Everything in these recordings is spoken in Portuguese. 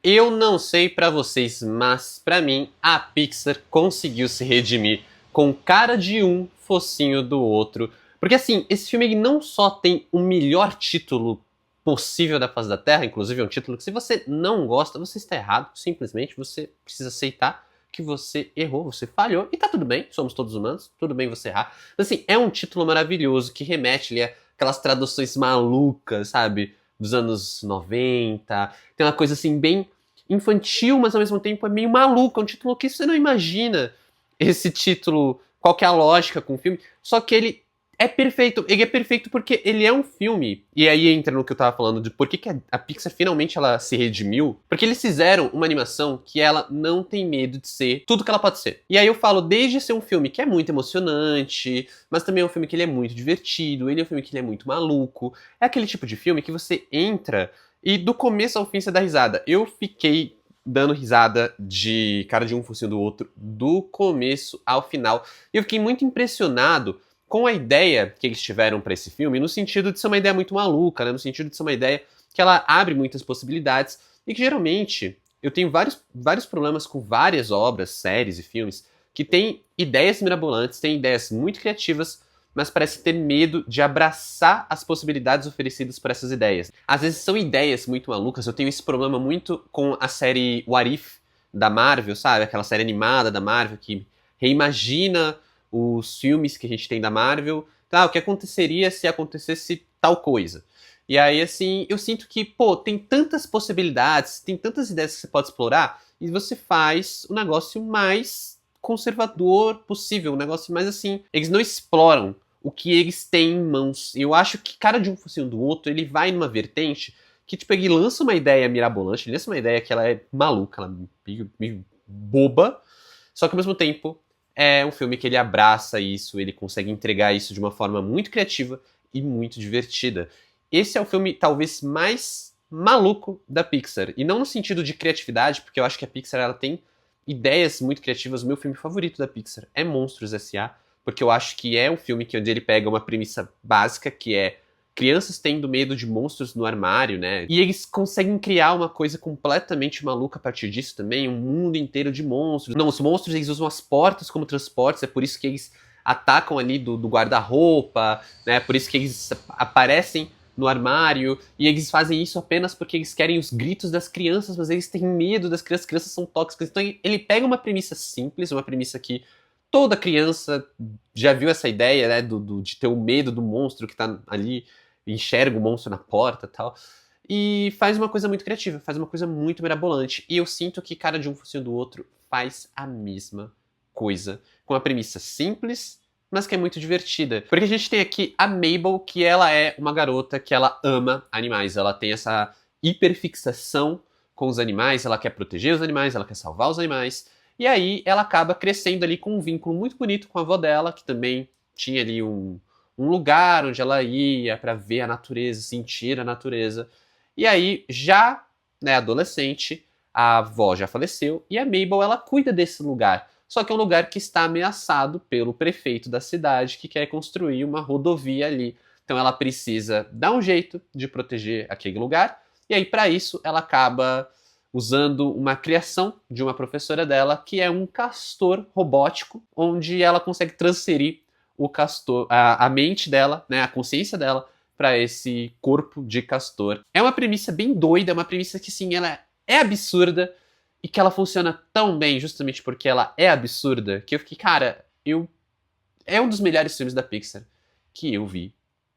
Eu não sei pra vocês, mas pra mim a Pixar conseguiu se redimir com cara de um, focinho do outro. Porque assim, esse filme ele não só tem o melhor título possível da face da Terra, inclusive é um título que se você não gosta, você está errado, simplesmente você precisa aceitar que você errou, você falhou, e tá tudo bem, somos todos humanos, tudo bem você errar. Mas assim, é um título maravilhoso que remete ali àquelas traduções malucas, sabe? Dos anos 90. Tem uma coisa assim bem infantil, mas ao mesmo tempo é meio maluco. É um título que você não imagina esse título, qual que é a lógica com o filme. Só que ele é perfeito. Ele é perfeito porque ele é um filme. E aí entra no que eu tava falando de por que a Pixar finalmente ela se redimiu. Porque eles fizeram uma animação que ela não tem medo de ser tudo que ela pode ser. E aí eu falo desde ser um filme que é muito emocionante, mas também é um filme que ele é muito divertido, ele é um filme que ele é muito maluco. É aquele tipo de filme que você entra e do começo ao fim você dá risada. Eu fiquei dando risada de cara de um focinho do outro do começo ao final. E eu fiquei muito impressionado com a ideia que eles tiveram para esse filme, no sentido de ser uma ideia muito maluca, né? No sentido de ser uma ideia que ela abre muitas possibilidades e que geralmente eu tenho vários problemas com várias obras, séries e filmes que têm ideias mirabolantes, têm ideias muito criativas, mas parece ter medo de abraçar as possibilidades oferecidas por essas ideias. Às vezes são ideias muito malucas, eu tenho esse problema muito com a série What If da Marvel, sabe? Aquela série animada da Marvel que reimagina os filmes que a gente tem da Marvel. O que aconteceria se acontecesse tal coisa? E aí, assim, eu sinto que, pô, tem tantas possibilidades, tem tantas ideias que você pode explorar, e você faz o negócio mais conservador possível, um negócio mais assim. Eles não exploram o que eles têm em mãos. Eu acho que cara de um focinho do outro, ele vai numa vertente que, tipo, ele lança uma ideia mirabolante, ele lança uma ideia que ela é maluca, ela é meio boba, só que ao mesmo tempo é um filme que ele abraça isso, ele consegue entregar isso de uma forma muito criativa e muito divertida. Esse é o filme talvez mais maluco da Pixar, e não no sentido de criatividade, porque eu acho que a Pixar ela tem ideias muito criativas. O meu filme favorito da Pixar é Monstros S.A., porque eu acho que é um filme onde ele pega uma premissa básica, que é crianças tendo medo de monstros no armário, né? E eles conseguem criar uma coisa completamente maluca a partir disso também, um mundo inteiro de monstros. Não, os monstros eles usam as portas como transportes, é por isso que eles atacam ali do guarda-roupa, né? Por isso que eles aparecem no armário, e eles fazem isso apenas porque eles querem os gritos das crianças, mas eles têm medo das crianças, as crianças são tóxicas. Então ele pega uma premissa simples, uma premissa que toda criança já viu essa ideia, né, de ter o medo do monstro que tá ali, enxerga o monstro na porta e tal, e faz uma coisa muito criativa, faz uma coisa muito mirabolante. E eu sinto que cara de um focinho do outro faz a mesma coisa, com uma premissa simples, mas que é muito divertida. Porque a gente tem aqui a Mabel, que ela é uma garota que ela ama animais, ela tem essa hiperfixação com os animais, ela quer proteger os animais, ela quer salvar os animais, e aí ela acaba crescendo ali com um vínculo muito bonito com a avó dela, que também tinha ali um lugar onde ela ia para ver a natureza, sentir a natureza. E aí, já né, adolescente, a avó já faleceu e a Mabel ela cuida desse lugar. Só que é um lugar que está ameaçado pelo prefeito da cidade que quer construir uma rodovia ali. Então ela precisa dar um jeito de proteger aquele lugar. E aí, para isso, ela acaba usando uma criação de uma professora dela, que é um castor robótico, onde ela consegue transferir o castor, a mente dela, né, a consciência dela, para esse corpo de castor. É uma premissa bem doida, é uma premissa que sim, ela é absurda e que ela funciona tão bem justamente porque ela é absurda, que eu fiquei, cara, é um dos melhores filmes da Pixar que eu vi,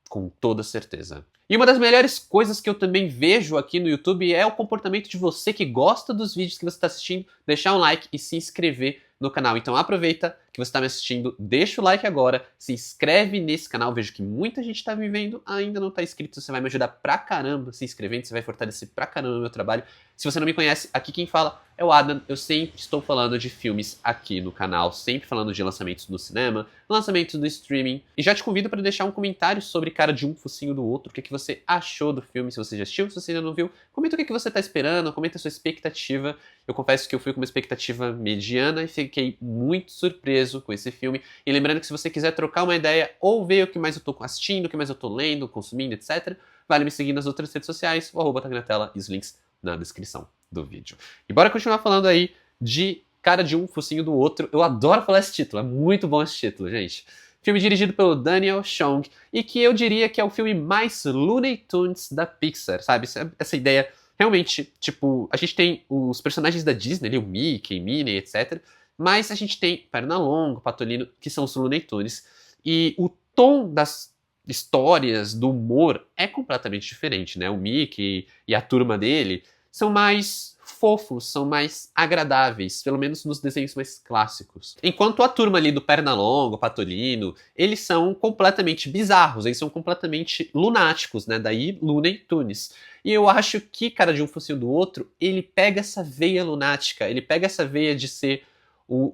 com toda certeza. E uma das melhores coisas que eu também vejo aqui no YouTube é o comportamento de você que gosta dos vídeos que você está assistindo, deixar um like e se inscrever no canal. Então aproveita que você está me assistindo, deixa o like agora, se inscreve nesse canal, vejo que muita gente está me vendo, ainda não está inscrito, você vai me ajudar pra caramba se inscrevendo, você vai fortalecer pra caramba o meu trabalho. Se você não me conhece, aqui quem fala é o Adam, eu sempre estou falando de filmes aqui no canal, sempre falando de lançamentos no cinema, lançamentos do streaming, e já te convido para deixar um comentário sobre Cara de um Focinho do Outro, o que você achou do filme, se você já assistiu, se você ainda não viu, comenta o que você está esperando, comenta a sua expectativa. Eu confesso que eu fui com uma expectativa mediana e fiquei muito surpreso com esse filme. E lembrando que se você quiser trocar uma ideia ou ver o que mais eu tô assistindo, o que mais eu tô lendo, consumindo, etc., vale me seguir nas outras redes sociais, o arroba tá aqui na tela e os links na descrição. do vídeo. E bora continuar falando aí de Cara de Um, Focinho do Outro. Eu adoro falar esse título, é muito bom esse título, gente. Filme dirigido pelo Daniel Chong, e que eu diria que é o filme mais Looney Tunes da Pixar, sabe? Essa ideia, realmente, tipo, a gente tem os personagens da Disney, ali, o Mickey, Minnie, etc. Mas a gente tem Pernalonga, Patolino, que são os Looney Tunes. E o tom das histórias, do humor, é completamente diferente, né? O Mickey e a turma dele são mais fofos, são mais agradáveis, pelo menos nos desenhos mais clássicos. Enquanto a turma ali do Pernalonga, o Patolino, eles são completamente bizarros, eles são completamente lunáticos, né? Daí Looney Tunes. E eu acho que Cara de Um Focinho do Outro, ele pega essa veia lunática, ele pega essa veia de ser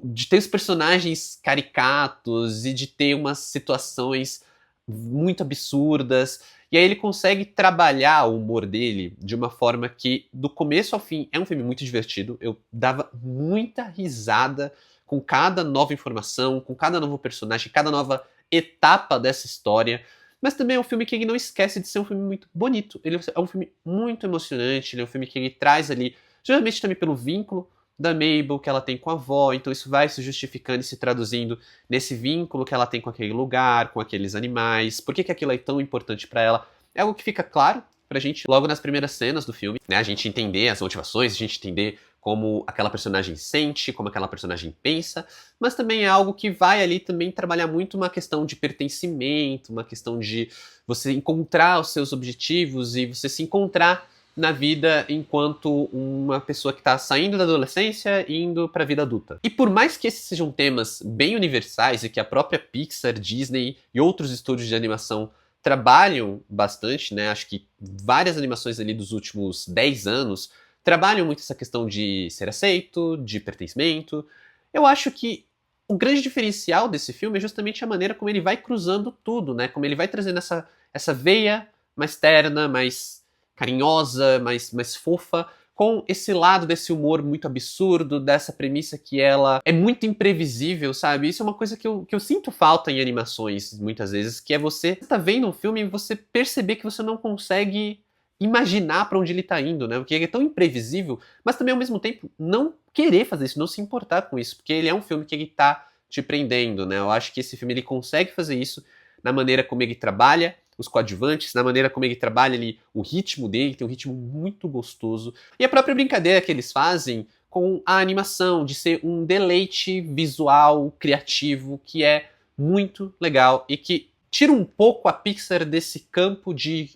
de ter os personagens caricatos e de ter umas situações muito absurdas. E aí ele consegue trabalhar o humor dele de uma forma que, do começo ao fim, é um filme muito divertido. Eu dava muita risada com cada nova informação, com cada novo personagem, cada nova etapa dessa história. Mas também é um filme que ele não esquece de ser um filme muito bonito. Ele é um filme muito emocionante, ele é um filme que ele traz ali, geralmente também pelo vínculo da Mabel que ela tem com a avó, então isso vai se justificando e se traduzindo nesse vínculo que ela tem com aquele lugar, com aqueles animais, por que aquilo é tão importante pra ela. É algo que fica claro pra gente logo nas primeiras cenas do filme, né? A gente entender as motivações, a gente entender como aquela personagem sente, como aquela personagem pensa, mas também é algo que vai ali também trabalhar muito uma questão de pertencimento, uma questão de você encontrar os seus objetivos e você se encontrar na vida enquanto uma pessoa que está saindo da adolescência e indo para a vida adulta. E por mais que esses sejam temas bem universais e que a própria Pixar, Disney e outros estúdios de animação trabalham bastante, né? Acho que várias animações ali dos últimos 10 anos trabalham muito essa questão de ser aceito, de pertencimento. Eu acho que o grande diferencial desse filme é justamente a maneira como ele vai cruzando tudo, né? Como ele vai trazendo essa veia mais terna, mais carinhosa, mais fofa, com esse lado desse humor muito absurdo, dessa premissa que ela é muito imprevisível, sabe? Isso é uma coisa que eu sinto falta em animações, muitas vezes, que é você tá vendo um filme e você perceber que você não consegue imaginar pra onde ele tá indo, né? Porque ele é tão imprevisível, mas também ao mesmo tempo não querer fazer isso, não se importar com isso, porque ele é um filme que ele tá te prendendo, né? Eu acho que esse filme ele consegue fazer isso na maneira como ele trabalha os coadjuvantes, na maneira como ele trabalha ali, o ritmo dele, tem um ritmo muito gostoso. E a própria brincadeira que eles fazem com a animação, de ser um deleite visual, criativo, que é muito legal e que tira um pouco a Pixar desse campo de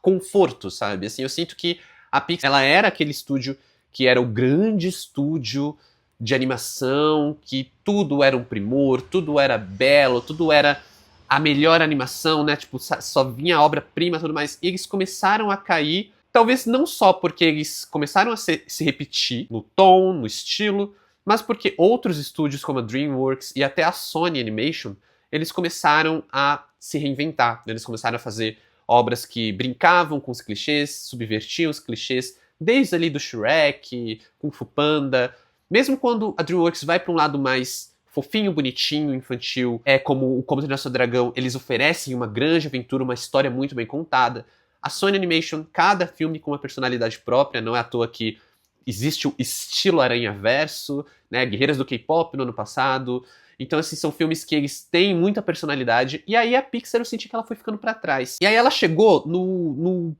conforto, sabe? Assim, eu sinto que a Pixar, ela era aquele estúdio que era o grande estúdio de animação, que tudo era um primor, tudo era belo, tudo era a melhor animação, né? Tipo, só vinha a obra-prima e tudo mais. E eles começaram a cair, talvez não só porque eles começaram a se repetir no tom, no estilo, mas porque outros estúdios como a DreamWorks e até a Sony Animation, eles começaram a se reinventar. Eles começaram a fazer obras que brincavam com os clichês, subvertiam os clichês, desde ali do Shrek, Kung Fu Panda. Mesmo quando a DreamWorks vai para um lado mais fofinho, bonitinho, infantil, como o Como Treinar Seu Dragão, eles oferecem uma grande aventura, uma história muito bem contada. A Sony Animation, cada filme com uma personalidade própria, não é à toa que existe o estilo Aranha-Verso, né, Guerreiras do K-Pop no ano passado. Então, assim, são filmes que eles têm muita personalidade, e aí a Pixar eu senti que ela foi ficando pra trás. E aí ela chegou no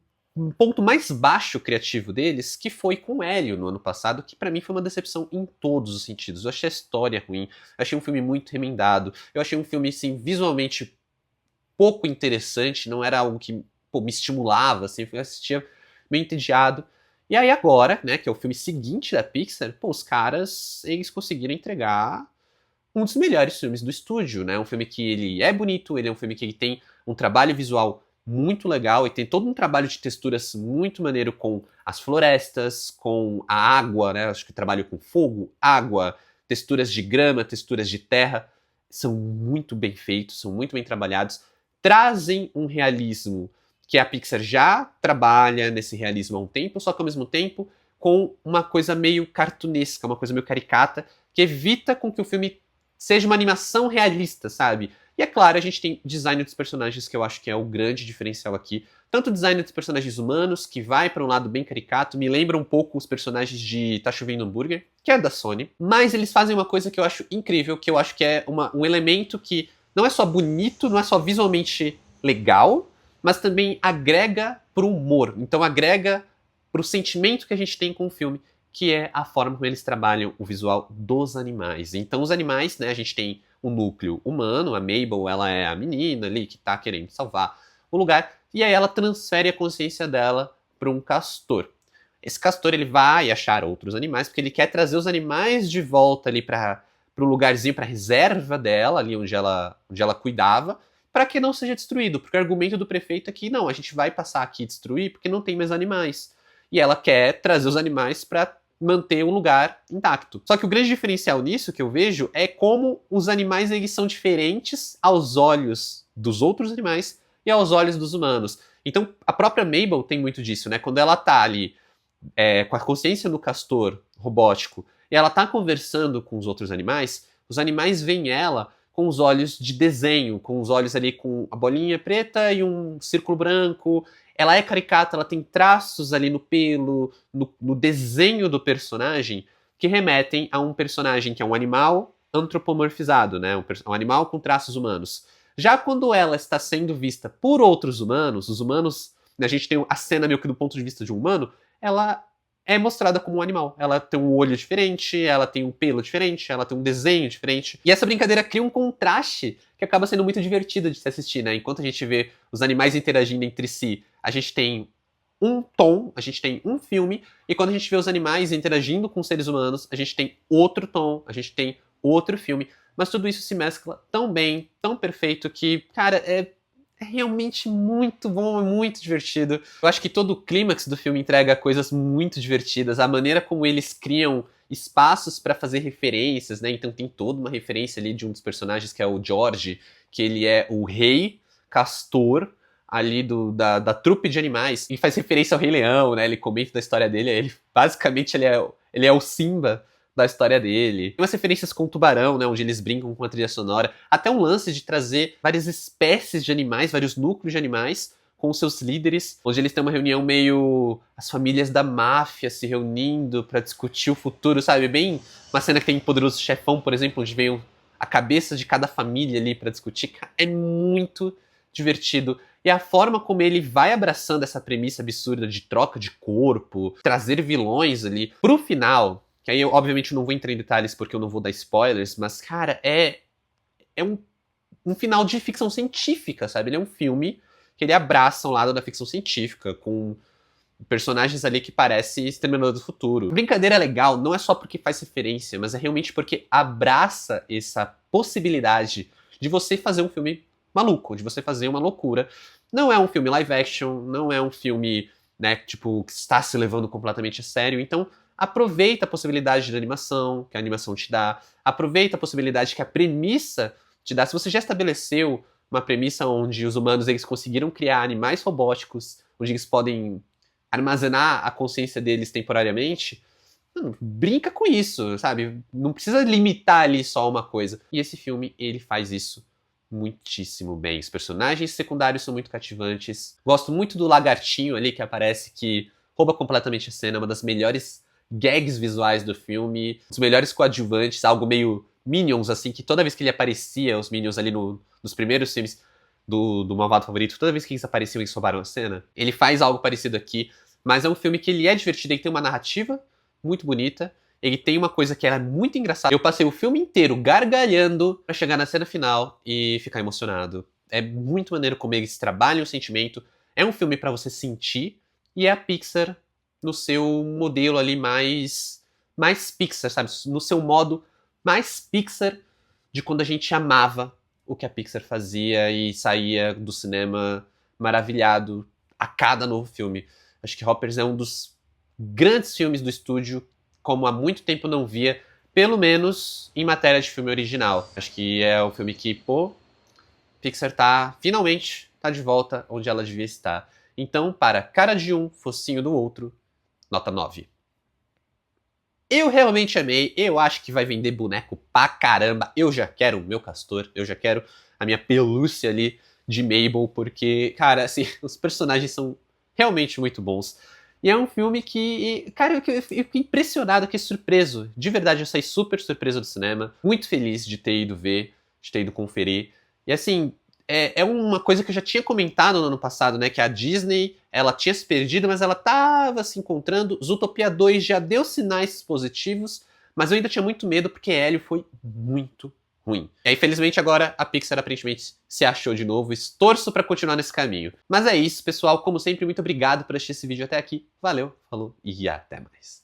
ponto mais baixo criativo deles, que foi com Hélio no ano passado, que pra mim foi uma decepção em todos os sentidos. Eu achei a história ruim, eu achei um filme muito remendado, eu achei um filme, assim, visualmente pouco interessante, não era algo que, pô, me estimulava, assim, eu assistia meio entediado. E aí agora, né, que é o filme seguinte da Pixar, pô, os caras, eles conseguiram entregar um dos melhores filmes do estúdio, né? Um filme que ele é bonito, ele é um filme que ele tem um trabalho visual muito legal e tem todo um trabalho de texturas muito maneiro com as florestas, com a água, né? Acho que trabalho com fogo, água, texturas de grama, texturas de terra. São muito bem feitos, são muito bem trabalhados, trazem um realismo que a Pixar já trabalha nesse realismo há um tempo, só que ao mesmo tempo com uma coisa meio cartunesca, uma coisa meio caricata, que evita com que o filme seja uma animação realista, sabe? E é claro, a gente tem design dos personagens, que eu acho que é o grande diferencial aqui. Tanto o design dos personagens humanos, que vai para um lado bem caricato, me lembra um pouco os personagens de Tá Chovendo Hambúrguer, que é da Sony. Mas eles fazem uma coisa que eu acho incrível, que eu acho que é um elemento que não é só bonito, não é só visualmente legal, mas também agrega pro humor. Então agrega pro sentimento que a gente tem com o filme, que é a forma como eles trabalham o visual dos animais. Então os animais, né, a gente tem o núcleo humano, a Mabel, ela é a menina ali que tá querendo salvar o lugar, e aí ela transfere a consciência dela para um castor. Esse castor, ele vai achar outros animais, porque ele quer trazer os animais de volta ali para o lugarzinho, para a reserva dela, ali onde ela cuidava, para que não seja destruído. Porque o argumento do prefeito é que não, a gente vai passar aqui e destruir porque não tem mais animais. E ela quer trazer os animais para manter o lugar intacto. Só que o grande diferencial nisso que eu vejo é como os animais eles são diferentes aos olhos dos outros animais e aos olhos dos humanos. Então a própria Mabel tem muito disso, né? Quando ela tá ali com a consciência do castor robótico e ela tá conversando com os outros animais veem ela com os olhos de desenho, com os olhos ali com a bolinha preta e um círculo branco. Ela é caricata, ela tem traços ali no pelo, no desenho do personagem, que remetem a um personagem que é um animal antropomorfizado, né? Um animal com traços humanos. Já quando ela está sendo vista por outros humanos, os humanos, né, a gente tem a cena meio que do ponto de vista de um humano, ela é mostrada como um animal. Ela tem um olho diferente, ela tem um pelo diferente, ela tem um desenho diferente. E essa brincadeira cria um contraste que acaba sendo muito divertido de se assistir, né? Enquanto a gente vê os animais interagindo entre si, a gente tem um tom, a gente tem um filme, e quando a gente vê os animais interagindo com os seres humanos, a gente tem outro tom, a gente tem outro filme. Mas tudo isso se mescla tão bem, tão perfeito, que, cara, é realmente muito bom, é muito divertido. Eu acho que todo o clímax do filme entrega coisas muito divertidas. A maneira como eles criam espaços para fazer referências, né? Então tem toda uma referência ali de um dos personagens que é o George, que ele é o rei castor ali da trupe de animais, e faz referência ao Rei Leão, né? Ele comenta da história dele, basicamente ele é o Simba da história dele. Tem umas referências com o Tubarão, né, onde eles brincam com a trilha sonora. Até um lance de trazer várias espécies de animais, vários núcleos de animais, com os seus líderes, onde eles têm uma reunião meio as famílias da máfia se reunindo pra discutir o futuro, sabe? Bem uma cena que tem em Poderoso Chefão, por exemplo, onde vem a cabeça de cada família ali pra discutir. É muito divertido. E a forma como ele vai abraçando essa premissa absurda de troca de corpo, trazer vilões ali pro final, que aí eu obviamente não vou entrar em detalhes porque eu não vou dar spoilers, mas cara, é um final de ficção científica, sabe? Ele é um filme que ele abraça um lado da ficção científica, com personagens ali que parecem Exterminador do Futuro. Brincadeira legal não é só porque faz referência, mas é realmente porque abraça essa possibilidade de você fazer um filme maluco, de você fazer uma loucura. Não é um filme live action, não é um filme, né, tipo, que está se levando completamente a sério, então aproveita a possibilidade da animação, que a animação te dá, aproveita a possibilidade que a premissa te dá. Se você já estabeleceu uma premissa onde os humanos eles conseguiram criar animais robóticos, onde eles podem armazenar a consciência deles temporariamente, brinca com isso, sabe? Não precisa limitar ali só uma coisa. E esse filme, ele faz isso muitíssimo bem. Os personagens secundários são muito cativantes. Gosto muito do lagartinho ali que aparece, que rouba completamente a cena, uma das melhores gags visuais do filme, os melhores coadjuvantes, algo meio Minions, assim, que toda vez que ele aparecia, os Minions ali nos primeiros filmes do Malvado Favorito, toda vez que eles apareciam, eles roubaram a cena. Ele faz algo parecido aqui, mas é um filme que ele é divertido, ele tem uma narrativa muito bonita, ele tem uma coisa que era muito engraçada. Eu passei o filme inteiro gargalhando pra chegar na cena final e ficar emocionado. É muito maneiro como eles trabalham o sentimento. É um filme pra você sentir, e é a Pixar no seu modelo ali mais Pixar, sabe? No seu modo mais Pixar de quando a gente amava o que a Pixar fazia e saía do cinema maravilhado a cada novo filme. Acho que Hoppers é um dos grandes filmes do estúdio, como há muito tempo não via, pelo menos em matéria de filme original. Acho que é o filme que, pô, Pixar finalmente tá de volta onde ela devia estar. Então, para cara de um, focinho do outro, nota 9. Eu realmente amei, eu acho que vai vender boneco pra caramba. Eu já quero o meu castor, eu já quero a minha pelúcia ali de Mabel, porque, cara, assim, os personagens são realmente muito bons. E é um filme que, cara, eu fiquei impressionado, fiquei surpreso. De verdade, eu saí super surpreso do cinema. Muito feliz de ter ido ver, de ter ido conferir. E assim, é uma coisa que eu já tinha comentado no ano passado, né? Que a Disney, ela tinha se perdido, mas ela tava se encontrando. Zootopia 2 já deu sinais positivos, mas eu ainda tinha muito medo porque Hélio foi muito ruim. E aí, felizmente, agora a Pixar aparentemente se achou de novo. Torço pra continuar nesse caminho. Mas é isso, pessoal. Como sempre, muito obrigado por assistir esse vídeo até aqui. Valeu, falou e até mais.